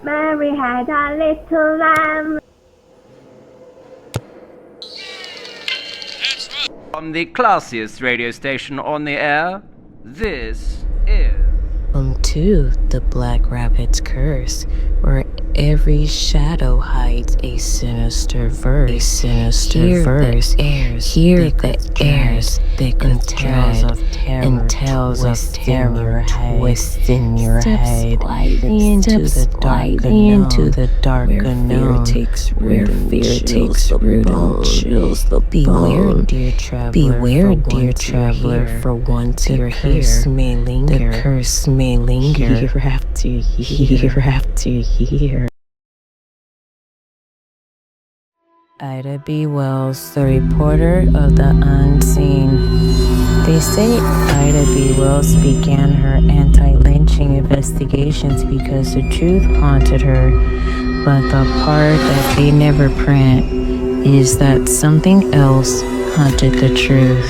Mary had a little lamb. From the classiest radio station on the air, this is... Welcome to the Black Rabbit's Curse, where every shadow hides a sinister verse. Hear the airs thick with tales of terror, twist in your head, into the dark unknown, where fear takes root and chills the bone. Beware, dear traveler, for once you're here, the curse may linger year after year. Ida B. Wells, the reporter of the unseen. They say Ida B. Wells began her anti-lynching investigations because the truth haunted her, but the part that they never print is that something else haunted the truth.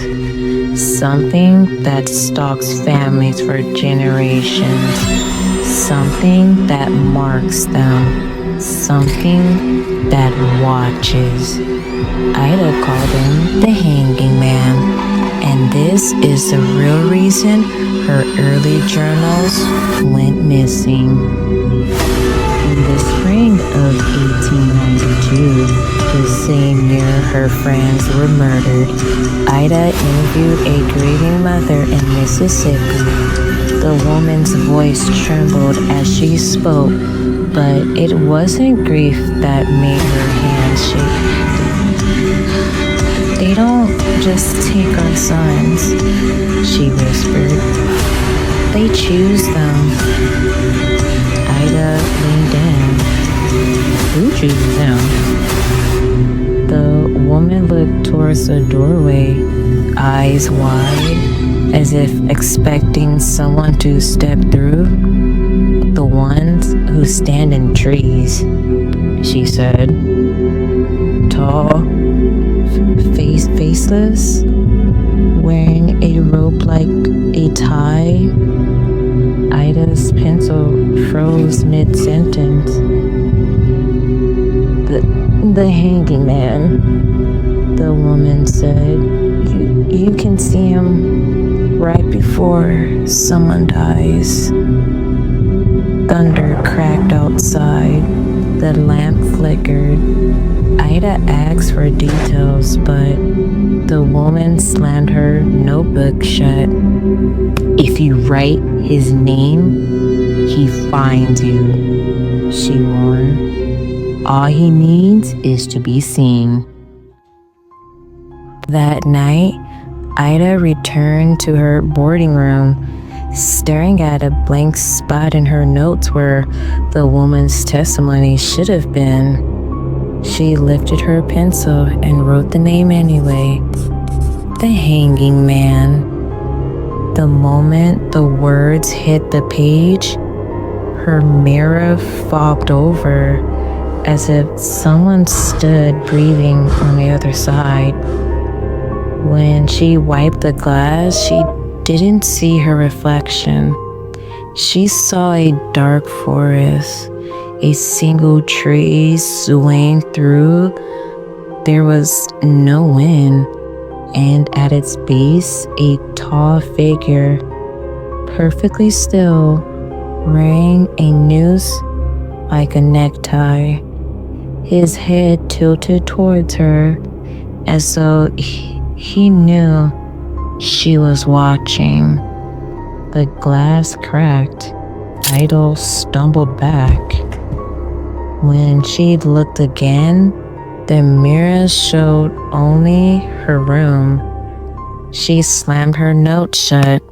Something that stalks families for generations. Something that marks them. Something that watches. Ida called him the hanging man, and this is the real reason her early journals went missing. In the spring of 1892, the same year her friends were murdered, Ida interviewed a grieving mother in Mississippi. The woman's voice trembled as she spoke, but it wasn't grief that made her hands shake. "They don't just take our sons," she whispered. "They choose them." Ida leaned in. "Who chooses them?" The woman looked towards the doorway, eyes wide, as if expecting someone to step through. "The ones who stand in trees," she said. "Tall, faceless, wearing a robe like a tie." Ida's pencil froze mid-sentence. The hanging man," the woman said. You can see him right before someone dies." Thunder cracked outside. The lamp flickered. Ida asked for details, but the woman slammed her notebook shut. "If you write his name, he finds you," she warned. "All he needs is to be seen." That night, Ida returned to her boarding room, staring at a blank spot in her notes where the woman's testimony should have been. She lifted her pencil and wrote the name anyway. The hanging man. The moment the words hit the page, her mirror fogged over, as if someone stood breathing on the other side. When she wiped the glass, she didn't see her reflection. She saw a dark forest, a single tree swaying through. There was no wind, and at its base, a tall figure, perfectly still, wearing a noose like a necktie, his head tilted towards her, as though he knew she was watching. The glass cracked. Ida stumbled back. When she looked again, the mirror showed only her room. She slammed her note shut.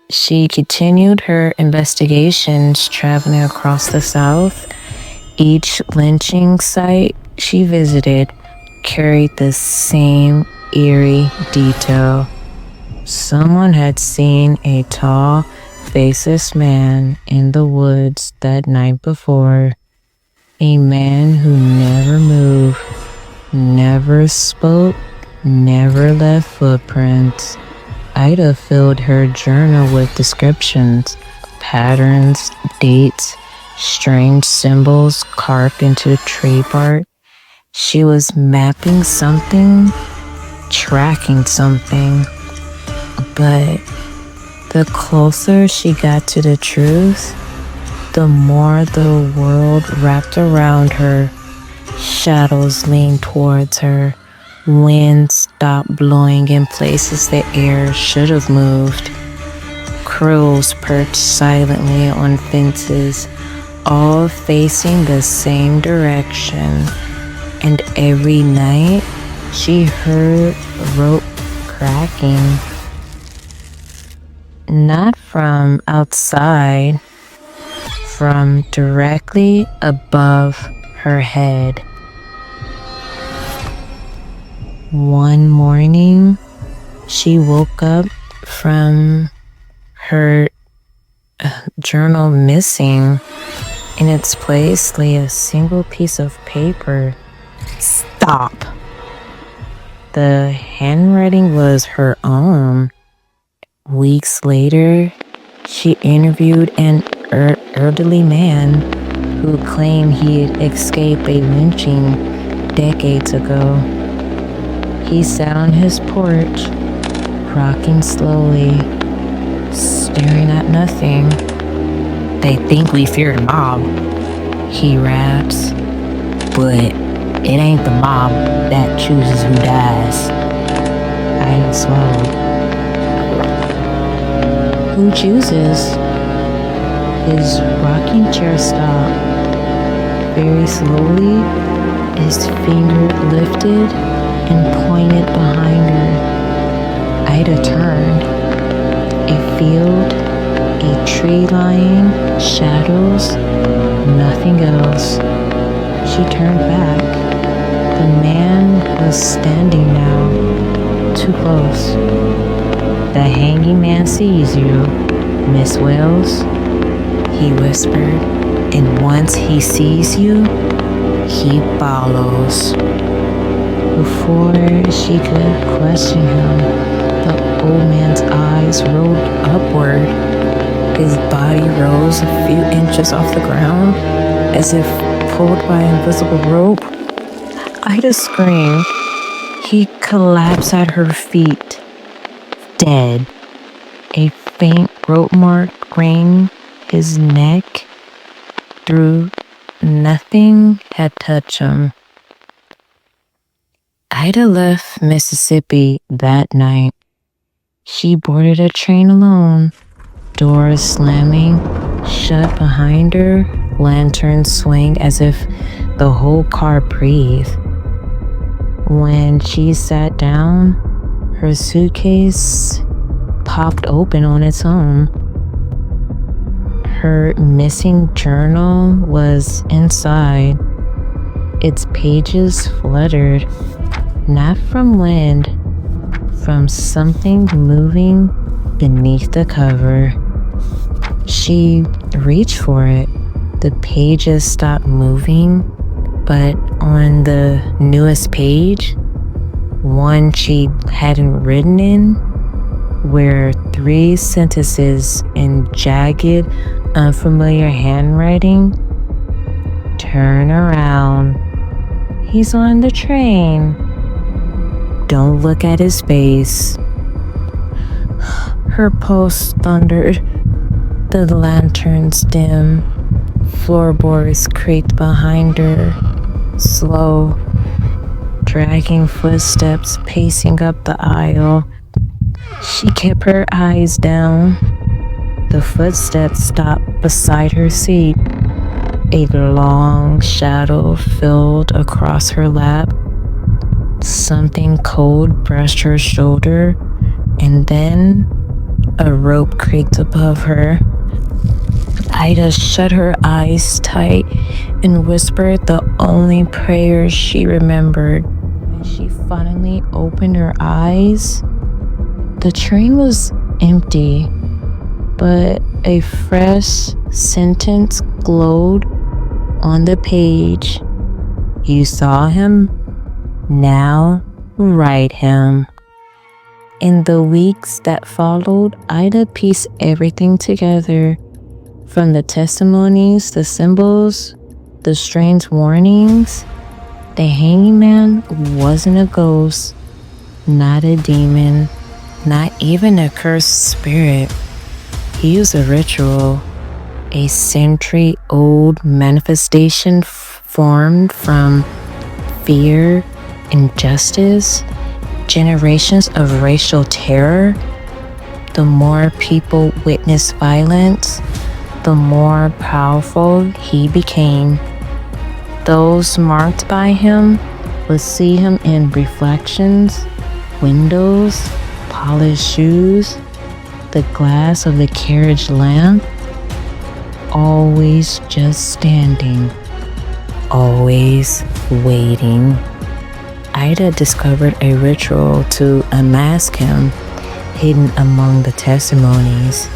She continued her investigations, traveling across the South. Each lynching site she visited carried the same eerie detail. Someone had seen a tall, faceless man in the woods that night before. A man who never moved, never spoke, never left footprints. Ida filled her journal with descriptions, patterns, dates, strange symbols carved into tree bark. She was mapping something, tracking something. But the closer she got to the truth, the more the world wrapped around her. Shadows leaned towards her. Wind stopped blowing in places the air should have moved. Crows perched silently on fences, all facing the same direction. And every night, she heard rope cracking. Not from outside, from directly above her head. One morning, she woke up from her journal missing. In its place lay a single piece of paper. Stop! The handwriting was her own. Weeks later, she interviewed an elderly man who claimed he had escaped a lynching decades ago. He sat on his porch, rocking slowly, staring at nothing. They think we fear the mob, he raps, but it ain't the mob that chooses who dies. I swallowed. Who chooses? His rocking chair stopped. Very slowly, his finger lifted and pointed behind her. Ida turned. A field, a tree line, shadows, nothing else. She turned back. The man was standing now, too close. The hanging man sees you, Miss Wells, he whispered, and once he sees you, he follows. Before she could question him, the old man's eyes rolled upward. His body rose a few inches off the ground, as if pulled by an invisible rope. Ida screamed. He collapsed at her feet, dead. A faint rope mark ringed his neck. Through nothing had touched him. Ida left Mississippi that night. She boarded a train alone, doors slamming shut behind her, lanterns swing as if the whole car breathed. When she sat down, her suitcase popped open on its own. Her missing journal was inside. Its pages fluttered, not from wind, from something moving beneath the cover. She reached for it. The pages stopped moving, but on the newest page, one she hadn't written in, were 3 sentences in jagged, unfamiliar handwriting. Turn around. He's on the train. Don't look at his face. Her pulse thundered. The lanterns dim. Floorboards creaked behind her. Slow, dragging footsteps pacing up the aisle. She kept her eyes down. The footsteps stopped beside her seat. A long shadow filled across her lap. Something cold brushed her shoulder, and then a rope creaked above her. Ida shut her eyes tight and whispered the only prayer she remembered. When she finally opened her eyes, the train was empty, but a fresh sentence glowed on the page. You saw him? Now write him. In the weeks that followed, Ida pieced everything together. From the testimonies, the symbols, the strange warnings, the hanging man wasn't a ghost, not a demon, not even a cursed spirit. He was a ritual, a century-old manifestation formed from fear, injustice, generations of racial terror. The more people witnessed violence, the more powerful he became. Those marked by him would see him in reflections, windows, polished shoes, the glass of the carriage lamp, always just standing, always waiting. Ida discovered a ritual to unmask him, hidden among the testimonies.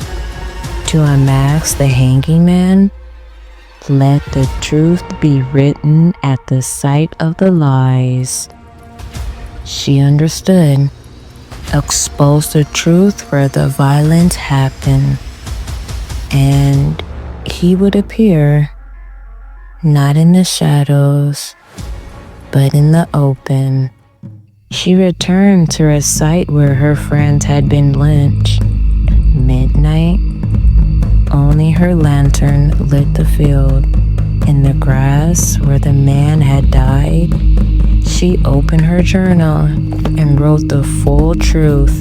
To unmask the hanging man, let the truth be written at the sight of the lies. She understood. Expose the truth where the violence happened, and he would appear, not in the shadows, but in the open. She returned to a site where her friends had been lynched. Midnight, only her lantern lit the field. In the grass where the man had died, she opened her journal and wrote the full truth,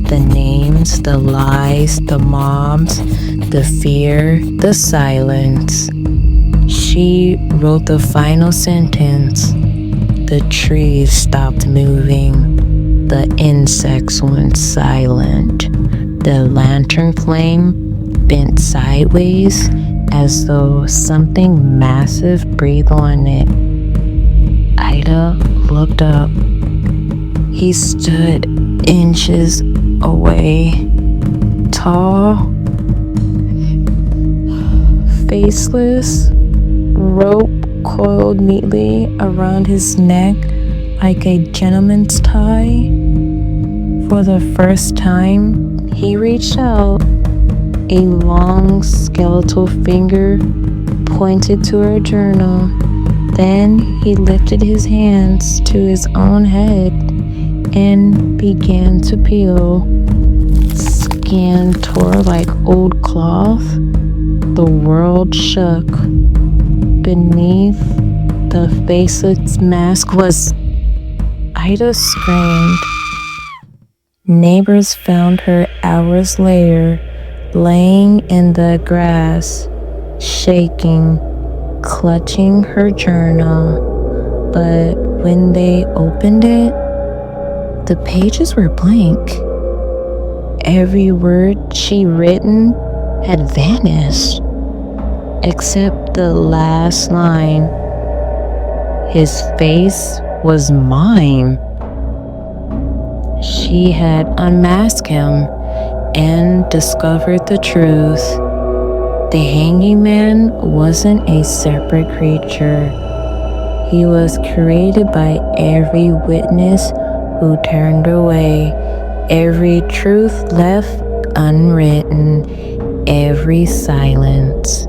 the names, the lies, the mobs, the fear, the silence. She wrote the final sentence. The trees stopped moving. The insects went silent. The lantern flame bent sideways as though something massive breathed on it. Ida looked up. He stood inches away, tall, faceless, rope coiled neatly around his neck like a gentleman's tie. For the first time, he reached out. A long skeletal finger pointed to her journal. Then he lifted his hands to his own head and began to peel. Skin tore like old cloth. The world shook. Beneath the faceless mask was... Ida screamed. Neighbors found her hours later, laying in the grass, shaking, clutching her journal. But when they opened it, the pages were blank. Every word she'd written had vanished, except the last line. His face was mine. She had unmasked him and discovered the truth. The hanging man wasn't a separate creature. He was created by every witness who turned away, every truth left unwritten, every silence.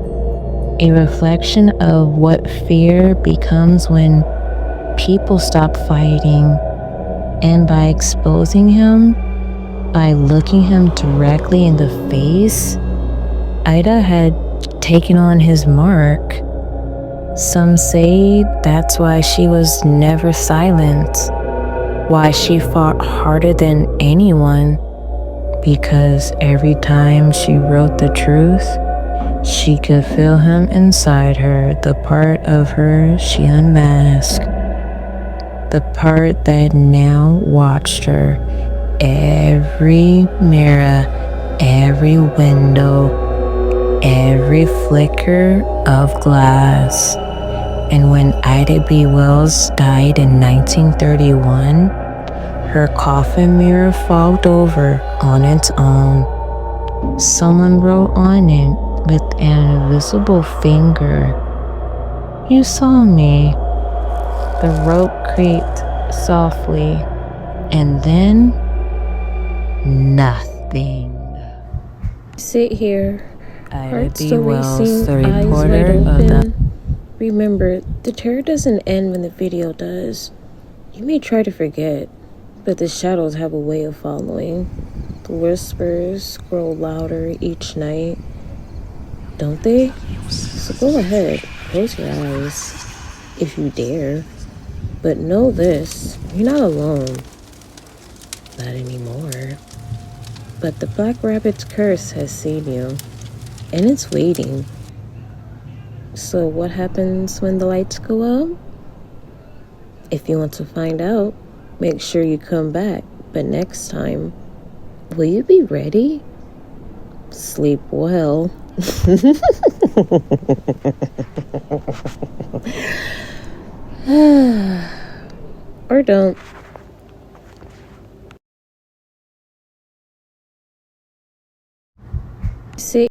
A reflection of what fear becomes when people stop fighting. And by exposing him, by looking him directly in the face, Ida had taken on his mark. Some say that's why she was never silent, why she fought harder than anyone, because every time she wrote the truth, she could feel him inside her, the part of her she unmasked, the part that now watched her. Every mirror, every window, every flicker of glass. And when Ida B. Wells died in 1931, her coffin mirror fogged over on its own. Someone wrote on it with an invisible finger, "You saw me." The rope creaked softly, and then nothing. Sit here, Ida Hearts B. still Wells, racing, the eyes reporter wide of the open. Remember, the terror doesn't end when the video does. You may try to forget, but the shadows have a way of following. The whispers grow louder each night, don't they? So go ahead, close your eyes, if you dare. But know this, you're not alone. Not anymore. But the Black Rabbit's curse has seen you, and it's waiting. So what happens when the lights go out? If you want to find out, make sure you come back. But next time, will you be ready? Sleep well. Or don't. See?